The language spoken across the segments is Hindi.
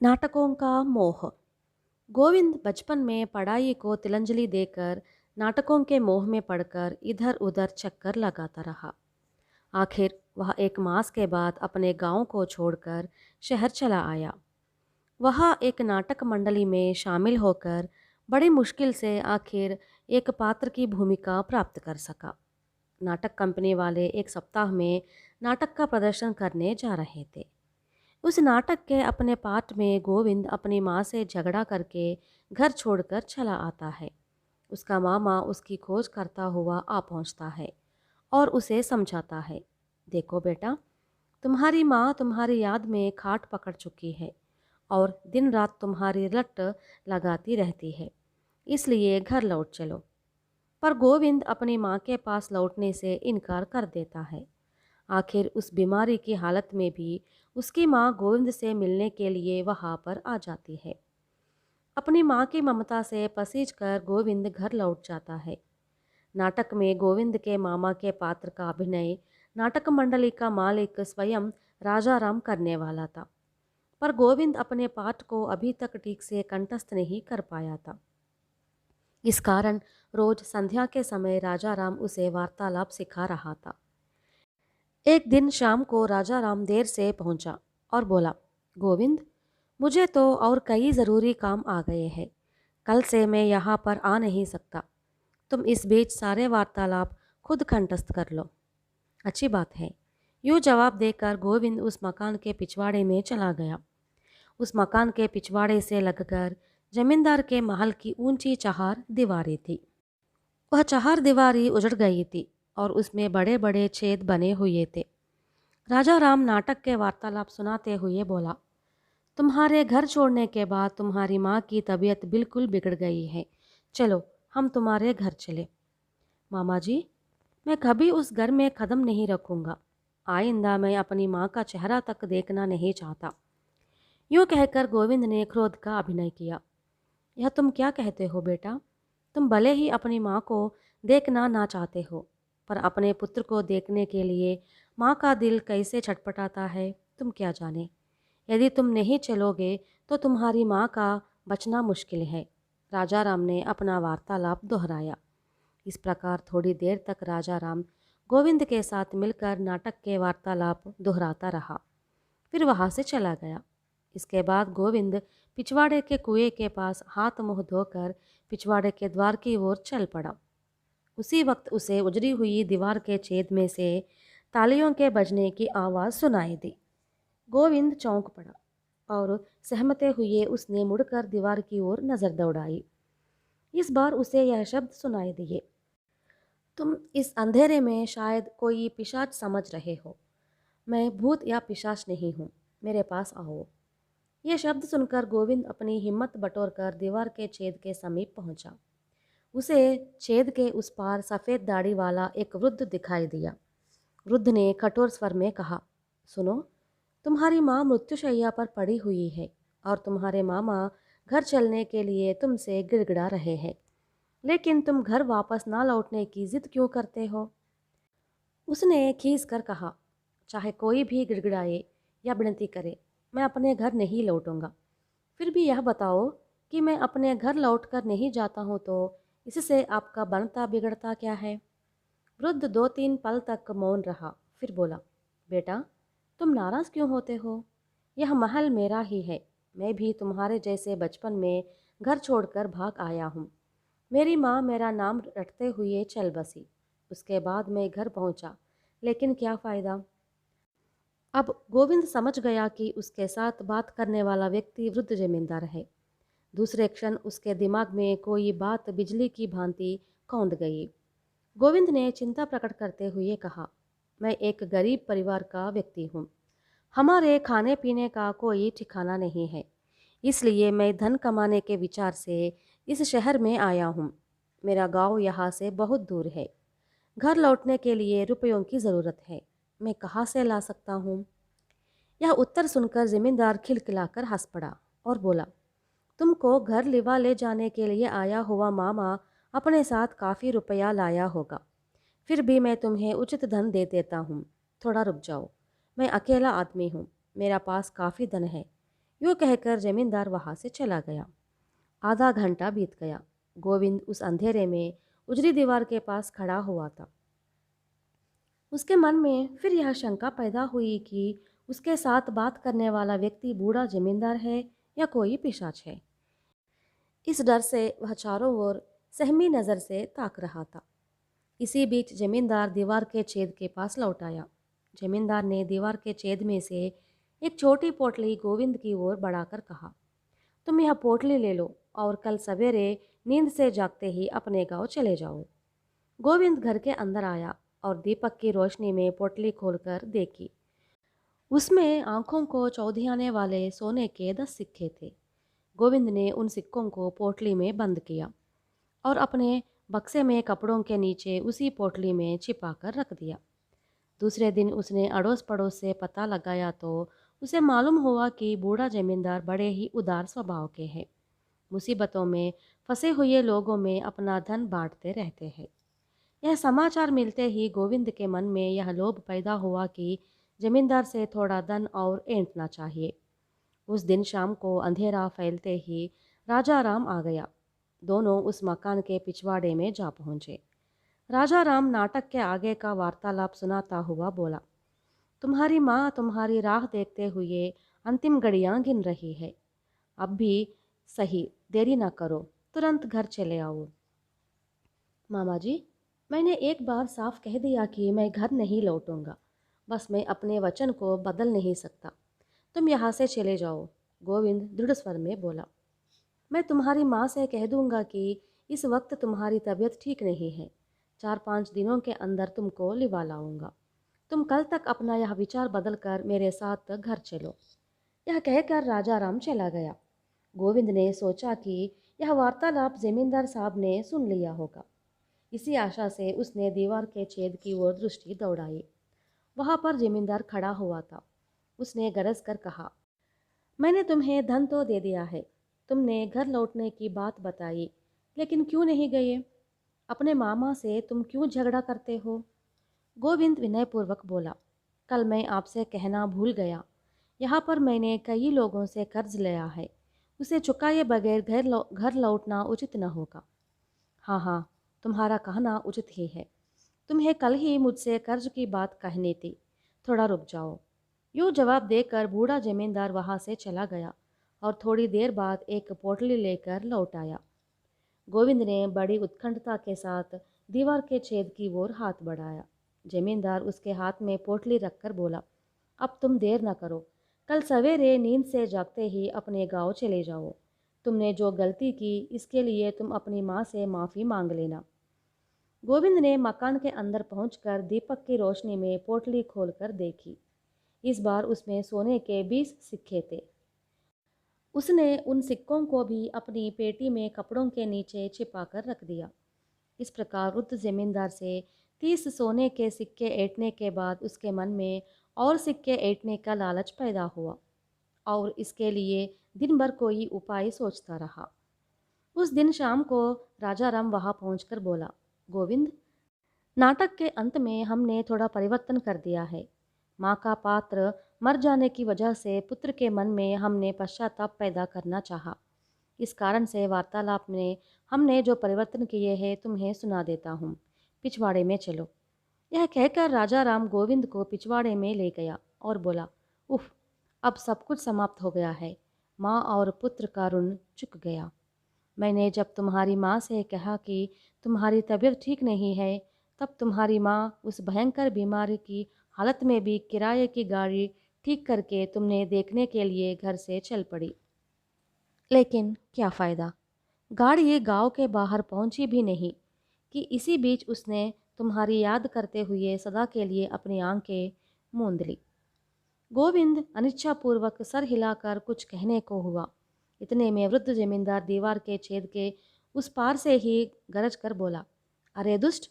नाटकों का मोह। गोविंद बचपन में पढ़ाई को तिलंजलि देकर नाटकों के मोह में पड़कर इधर उधर चक्कर लगाता रहा। आखिर वह एक मास के बाद अपने गांव को छोड़कर शहर चला आया। वह एक नाटक मंडली में शामिल होकर बड़ी मुश्किल से आखिर एक पात्र की भूमिका प्राप्त कर सका। नाटक कंपनी वाले एक सप्ताह में नाटक का प्रदर्शन करने जा रहे थे। उस नाटक के अपने पाठ में गोविंद अपनी माँ से झगड़ा करके घर छोड़कर चला आता है। उसका मामा उसकी खोज करता हुआ आ पहुँचता है और उसे समझाता है, देखो बेटा, तुम्हारी माँ तुम्हारी याद में खाट पकड़ चुकी है और दिन रात तुम्हारी रट लगाती रहती है, इसलिए घर लौट चलो। पर गोविंद अपनी माँ के पास लौटने से इनकार कर देता है। आखिर उस बीमारी की हालत में भी उसकी माँ गोविंद से मिलने के लिए वहाँ पर आ जाती है। अपनी माँ की ममता से पसीज कर गोविंद घर लौट जाता है। नाटक में गोविंद के मामा के पात्र का अभिनय नाटक मंडली का मालिक स्वयं राजा राम करने वाला था, पर गोविंद अपने पाठ को अभी तक ठीक से कंठस्थ नहीं कर पाया था। इस कारण रोज संध्या के समय राजा राम उसे वार्तालाप सिखा रहा था। एक दिन शाम को राजा राम देर से पहुंचा और बोला, गोविंद, मुझे तो और कई ज़रूरी काम आ गए हैं। कल से मैं यहाँ पर आ नहीं सकता। तुम इस बीच सारे वार्तालाप खुद कंठस्थ कर लो। अच्छी बात है। यूँ जवाब देकर गोविंद उस मकान के पिछवाड़े में चला गया। उस मकान के पिछवाड़े से लगकर जमींदार के महल की ऊंची चहार दीवारें थी। वह चहार दीवारी उजड़ गई थी और उसमें बड़े बड़े छेद बने हुए थे। राजा राम नाटक के वार्तालाप सुनाते हुए बोला, तुम्हारे घर छोड़ने के बाद तुम्हारी माँ की तबीयत बिल्कुल बिगड़ गई है। चलो हम तुम्हारे घर चले। मामा जी, मैं कभी उस घर में कदम नहीं रखूँगा। आइंदा मैं अपनी माँ का चेहरा तक देखना नहीं चाहता। यूँ कहकर गोविंद ने क्रोध का अभिनय किया। यह तुम क्या कहते हो बेटा? तुम भले ही अपनी माँ को देखना ना चाहते हो, पर अपने पुत्र को देखने के लिए माँ का दिल कैसे छटपटाता है तुम क्या जाने। यदि तुम नहीं चलोगे तो तुम्हारी माँ का बचना मुश्किल है। राजा राम ने अपना वार्तालाप दोहराया। इस प्रकार थोड़ी देर तक राजा राम गोविंद के साथ मिलकर नाटक के वार्तालाप दोहराता रहा, फिर वहाँ से चला गया। इसके बाद गोविंद पिछवाड़े के कुएं के पास हाथ मुँह धोकर पिछवाड़े के द्वार की ओर चल पड़ा। उसी वक्त उसे उजड़ी हुई दीवार के छेद में से तालियों के बजने की आवाज़ सुनाई दी। गोविंद चौंक पड़ा और सहमते हुए उसने मुड़कर दीवार की ओर नज़र दौड़ाई। इस बार उसे यह शब्द सुनाई दिए, तुम इस अंधेरे में शायद कोई पिशाच समझ रहे हो। मैं भूत या पिशाच नहीं हूँ, मेरे पास आओ। यह शब्द सुनकर गोविंद अपनी हिम्मत बटोरकर दीवार के छेद के समीप पहुंचा। उसे छेद के उस पार सफ़ेद दाढ़ी वाला एक वृद्ध दिखाई दिया। वृद्ध ने कठोर स्वर में कहा, सुनो, तुम्हारी माँ मृत्युशैया पर पड़ी हुई है और तुम्हारे मामा घर चलने के लिए तुमसे गिड़गिड़ा रहे हैं, लेकिन तुम घर वापस ना लौटने की जिद क्यों करते हो? उसने खींच कर कहा, चाहे कोई भी गिड़गिड़ाए या विनती करे, मैं अपने घर नहीं लौटूंगा। फिर भी यह बताओ कि मैं अपने घर लौटकर नहीं जाता हूँ तो इससे आपका बनता बिगड़ता क्या है? वृद्ध 2-3 पल तक मौन रहा, फिर बोला, बेटा, तुम नाराज़ क्यों होते हो? यह महल मेरा ही है। मैं भी तुम्हारे जैसे बचपन में घर छोड़कर भाग आया हूँ। मेरी माँ मेरा नाम रटते हुए चल बसी। उसके बाद मैं घर पहुँचा, लेकिन क्या फ़ायदा? अब गोविंद समझ गया कि उसके साथ बात करने वाला व्यक्ति वृद्ध जमींदार है। दूसरे क्षण उसके दिमाग में कोई बात बिजली की भांति कौंध गई। गोविंद ने चिंता प्रकट करते हुए कहा, मैं एक गरीब परिवार का व्यक्ति हूँ। हमारे खाने पीने का कोई ठिकाना नहीं है, इसलिए मैं धन कमाने के विचार से इस शहर में आया हूँ। मेरा गांव यहाँ से बहुत दूर है। घर लौटने के लिए रुपयों की ज़रूरत है। मैं कहाँ से ला सकता हूँ? यह उत्तर सुनकर जमींदार खिलखिलाकर हंस पड़ा और बोला, तुमको घर लिवा ले जाने के लिए आया हुआ मामा अपने साथ काफ़ी रुपया लाया होगा। फिर भी मैं तुम्हें उचित धन दे देता हूँ। थोड़ा रुक जाओ। मैं अकेला आदमी हूँ, मेरा पास काफ़ी धन है। यूँ कहकर जमींदार वहाँ से चला गया। आधा घंटा बीत गया। गोविंद उस अंधेरे में उजरी दीवार के पास खड़ा हुआ था। उसके मन में फिर यह शंका पैदा हुई कि उसके साथ बात करने वाला व्यक्ति बूढ़ा जमींदार है या कोई पिशाच है। इस डर से वह चारों ओर सहमी नज़र से ताक रहा था। इसी बीच जमींदार दीवार के छेद के पास लौट आया। जमींदार ने दीवार के छेद में से एक छोटी पोटली गोविंद की ओर बढ़ाकर कहा, तुम यह पोटली ले लो और कल सवेरे नींद से जागते ही अपने गांव चले जाओ। गोविंद घर के अंदर आया और दीपक की रोशनी में पोटली खोलकर देखी। उसमें आंखों को चौंधियाने वाले सोने के 10 सिक्के थे। गोविंद ने उन सिक्कों को पोटली में बंद किया और अपने बक्से में कपड़ों के नीचे उसी पोटली में छिपा कर रख दिया। दूसरे दिन उसने अड़ोस पड़ोस से पता लगाया तो उसे मालूम हुआ कि बूढ़ा जमींदार बड़े ही उदार स्वभाव के हैं। मुसीबतों में फंसे हुए लोगों में अपना धन बांटते रहते हैं। यह समाचार मिलते ही गोविंद के मन में यह लोभ पैदा हुआ कि जमींदार से थोड़ा धन और ऐंठना चाहिए। उस दिन शाम को अंधेरा फैलते ही राजा राम आ गया। दोनों उस मकान के पिछवाड़े में जा पहुंचे। राजा राम नाटक के आगे का वार्तालाप सुनाता हुआ बोला, तुम्हारी माँ तुम्हारी राह देखते हुए अंतिम घड़ियाँ गिन रही है। अब भी सही, देरी ना करो, तुरंत घर चले आओ। मामा जी, मैंने एक बार साफ कह दिया कि मैं घर नहीं लौटूंगा। बस मैं अपने वचन को बदल नहीं सकता। तुम यहाँ से चले जाओ, गोविंद दृढ़ स्वर में बोला। मैं तुम्हारी माँ से कह दूंगा कि इस वक्त तुम्हारी तबीयत ठीक नहीं है। 4-5 दिनों के अंदर तुमको लिवा लाऊंगा। तुम कल तक अपना यह विचार बदल कर मेरे साथ घर चलो। यह कहकर राजा राम चला गया। गोविंद ने सोचा कि यह वार्तालाप जमींदार साहब ने सुन लिया होगा। इसी आशा से उसने दीवार के छेद की ओर दृष्टि दौड़ाई। वहाँ पर जमींदार खड़ा हुआ था। उसने गरज कर कहा, मैंने तुम्हें धन तो दे दिया है। तुमने घर लौटने की बात बताई, लेकिन क्यों नहीं गए? अपने मामा से तुम क्यों झगड़ा करते हो? गोविंद विनयपूर्वक बोला, कल मैं आपसे कहना भूल गया। यहाँ पर मैंने कई लोगों से कर्ज लिया है। उसे चुकाए बगैर घर लौटना उचित न होगा। हाँ हाँ, तुम्हारा कहना उचित ही है। तुम्हें कल ही मुझसे कर्ज की बात कहनी थी। थोड़ा रुक जाओ। यूँ जवाब देकर बूढ़ा जमींदार वहाँ से चला गया और थोड़ी देर बाद एक पोटली लेकर लौट आया। गोविंद ने बड़ी उत्कंठता के साथ दीवार के छेद की ओर हाथ बढ़ाया। जमींदार उसके हाथ में पोटली रखकर बोला, अब तुम देर न करो। कल सवेरे नींद से जागते ही अपने गांव चले जाओ। तुमने जो गलती की इसके लिए तुम अपनी माँ से माफ़ी मांग लेना। गोविंद ने मकान के अंदर पहुंचकर दीपक की रोशनी में पोटली खोलकर देखी। इस बार उसमें सोने के 20 सिक्के थे। उसने उन सिक्कों को भी अपनी पेटी में कपड़ों के नीचे छिपा कर रख दिया। इस प्रकार वृद्ध जमींदार से 30 सोने के सिक्के ऐंठने के बाद उसके मन में और सिक्के ऐंठने का लालच पैदा हुआ और इसके लिए दिन भर कोई उपाय सोचता रहा। उस दिन शाम को राजा राम वहाँ पहुँचकर बोला, गोविंद, नाटक के अंत में हमने थोड़ा परिवर्तन कर दिया है। माँ का पात्र मर जाने की वजह से पुत्र के मन में हमने पश्चाताप पैदा करना चाहा। इस कारण से वार्तालाप में हमने जो परिवर्तन किए हैं तुम्हें सुना देता हूँ। पिछवाड़े में चलो। यह कहकर राजा राम गोविंद को पिछवाड़े में ले गया और बोला, उफ, अब सब कुछ समाप्त हो गया है। माँ और पुत्र का ऋण चुक गया। मैंने जब तुम्हारी माँ से कहा कि तुम्हारी तबीयत ठीक नहीं है, तब तुम्हारी माँ उस भयंकर बीमारी की हालत में भी किराए की गाड़ी ठीक करके तुमने देखने के लिए घर से चल पड़ी। लेकिन क्या फ़ायदा, गाड़ी गांव के बाहर पहुंची भी नहीं कि इसी बीच उसने तुम्हारी याद करते हुए सदा के लिए अपनी आंखें मूंद ली। गोविंद अनिच्छापूर्वक सर हिलाकर कुछ कहने को हुआ। इतने में वृद्ध जमींदार दीवार के छेद के उस पार से ही गरज कर बोला, अरे दुष्ट,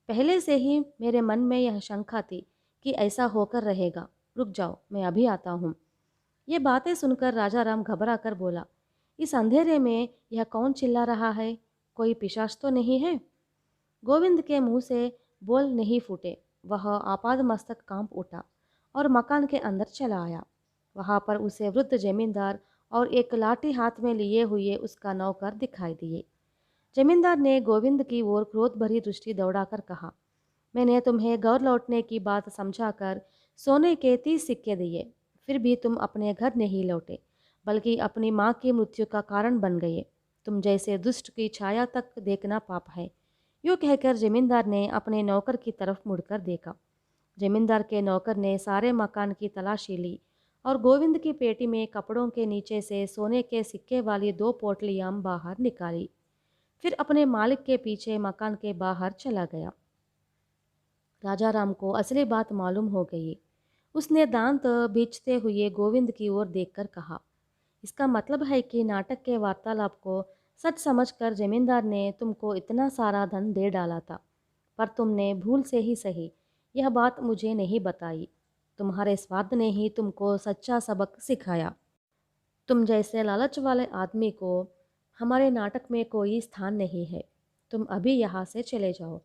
पहले से ही मेरे मन में यह शंका थी कि ऐसा होकर रहेगा। रुक जाओ, मैं अभी आता हूँ। ये बातें सुनकर राजा राम घबरा कर बोला, इस अंधेरे में यह कौन चिल्ला रहा है? कोई पिशाच तो नहीं है? गोविंद के मुंह से बोल नहीं फूटे। वह आपादमस्तक कांप उठा और मकान के अंदर चला आया। वहाँ पर उसे वृद्ध जमींदार और एक लाठी हाथ में लिए हुए उसका नौकर दिखाई दिए। जमींदार ने गोविंद की ओर क्रोध भरी दृष्टि दौड़ाकर कहा, मैंने तुम्हें घर लौटने की बात समझाकर सोने के 30 सिक्के दिए, फिर भी तुम अपने घर नहीं लौटे, बल्कि अपनी माँ की मृत्यु का कारण बन गए। तुम जैसे दुष्ट की छाया तक देखना पाप है। यूँ कहकर जमींदार ने अपने नौकर की तरफ मुड़कर देखा। जमींदार के नौकर ने सारे मकान की तलाशी ली और गोविंद की पेटी में कपड़ों के नीचे से सोने के सिक्के वाली 2 पोटलियां बाहर निकाली। फिर अपने मालिक के पीछे मकान के बाहर चला गया। राजा राम को असली बात मालूम हो गई। उसने दांत बीचते हुए गोविंद की ओर देखकर कहा, इसका मतलब है कि नाटक के वार्तालाप को सच समझकर जमींदार ने तुमको इतना सारा धन दे डाला था, पर तुमने भूल से ही सही यह बात मुझे नहीं बताई। तुम्हारे स्वार्थ ने ही तुमको सच्चा सबक सिखाया। तुम जैसे लालच वाले आदमी को हमारे नाटक में कोई स्थान नहीं है। तुम अभी यहाँ से चले जाओ।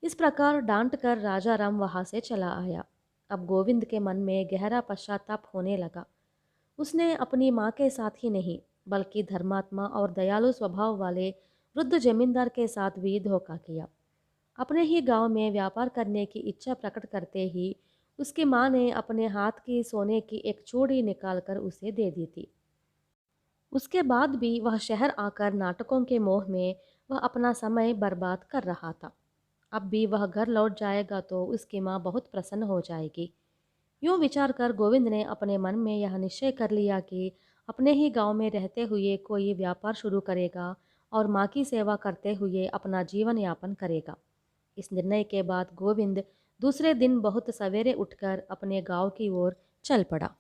इस प्रकार डांट कर राजा राम वहाँ से चला आया। अब गोविंद के मन में गहरा पश्चाताप होने लगा। उसने अपनी माँ के साथ ही नहीं, बल्कि धर्मात्मा और दयालु स्वभाव वाले वृद्ध जमींदार के साथ भी धोखा किया। अपने ही गांव में व्यापार करने की इच्छा प्रकट करते ही उसकी माँ ने अपने हाथ की सोने की एक चूड़ी निकालकर उसे दे दी थी। उसके बाद भी वह शहर आकर नाटकों के मोह में वह अपना समय बर्बाद कर रहा था। अब भी वह घर लौट जाएगा तो उसकी माँ बहुत प्रसन्न हो जाएगी। यूँ विचार कर गोविंद ने अपने मन में यह निश्चय कर लिया कि अपने ही गांव में रहते हुए कोई व्यापार शुरू करेगा और माँ की सेवा करते हुए अपना जीवन यापन करेगा। इस निर्णय के बाद गोविंद दूसरे दिन बहुत सवेरे उठकर अपने गांव की ओर चल पड़ा।